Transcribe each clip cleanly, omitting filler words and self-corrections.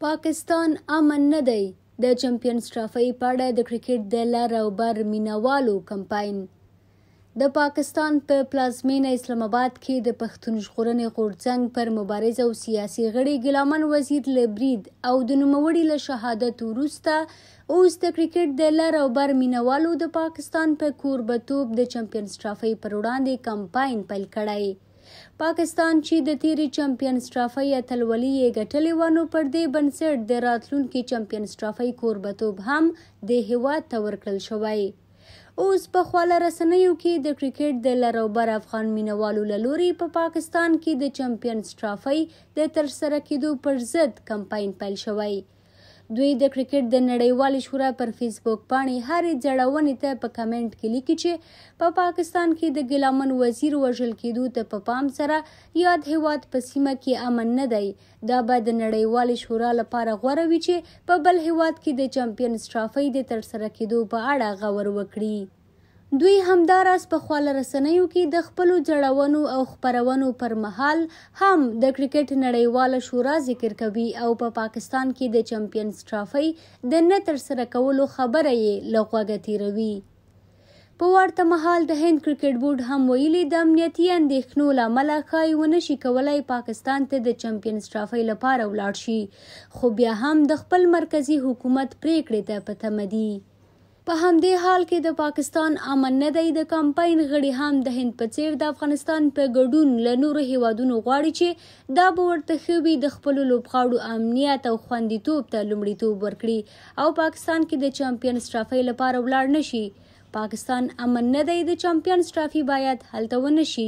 پاکستان امن نه دی. د چمپیونز ټرافي په اړه د کرکټ د لر او بر مینوالو کمپاین. د پاکستان په پلازمینه اسلام آباد کې د پښتون ژغورنې غورځنګ پر مبارز او سیاسي غړي ګیلامن وزیر له برید او د نوموړي له شهادت وروسته اوس د کرکټ د لر او بر مینوالو د پاکستان په کوربتوب د چمپیونز ټرافي پر وړاندې کمپاین پیل کړی. پاکستان چې د تیرې چمپیونز ټرافي اتلولي یې ګټلې وه، نو پر دې بنسټ د راتلونکي چمپیونز ټرافي کوربتوب هم د هیواد ته ورکړل شوی. اوس په خواله رسنیو کې د کرکټ د لر او بر افغان مینوالو له لوري په پاکستان کې د چمپیونز ټرافي د ترسره کېدو پر ضد کمپاین پیل شوی. دوی د کرکټ د نړیوالې شورا پر فیسبوک پاڼې هرې ځړونې ته په کمنټ کې لیکي چې په پاکستان کې د ګیلامن وزیر وژل کېدو ته په پام سره یاد هیواد په سیمه کې امن نه دی. دا به د نړیوالې شورا لپاره غوره وي چې په بل هیواد کې د چمپیونز ټرافي د ترسره کېدو په اړه غور وکړي. دوی همداراز په خواله رسنیو کې د خپلو ځړونو او خپرونو پر مهال هم د کرکټ نړیواله شورا ذکر کوي او په پاکستان کې د چمپیونز ټرافي د نه ترسره کولو خبره یې له غوږه تیروي. په ورته مهال د هند کرکټ بورډ هم ویلي د امنیتي اندېښنو له امله ښایي ونه شي کولی پاکستان ته د چمپیونز ټرافي لپاره ولاړ شي، خو بیا هم د خپل مرکزي حکومت پریکړې ته په تمه دي. په همدې حال کې د پاکستان امن نه دی د کمپاین غړي هم د هند په څیر د افغانستان په ګډون له نورو هیوادونو غواړي چې دا به ورته ښه وي د خپلو لوبغاړو امنیت او خوندیتوب ته لومړیتوب ورکړي او پاکستان کې د چمپیونز ټرافي لپاره ولاړ نه شي. پاکستان امن نه دی، د چمپیونز ټرافي باید هلته ونه شي.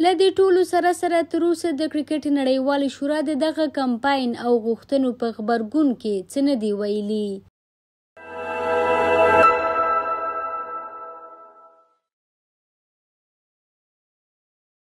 له دې ټولو سره تر اوسه د کرکټ نړیوالې شورا د دغه کمپاین او غوښتنو په غبرګون کې څه نه دي ویلي.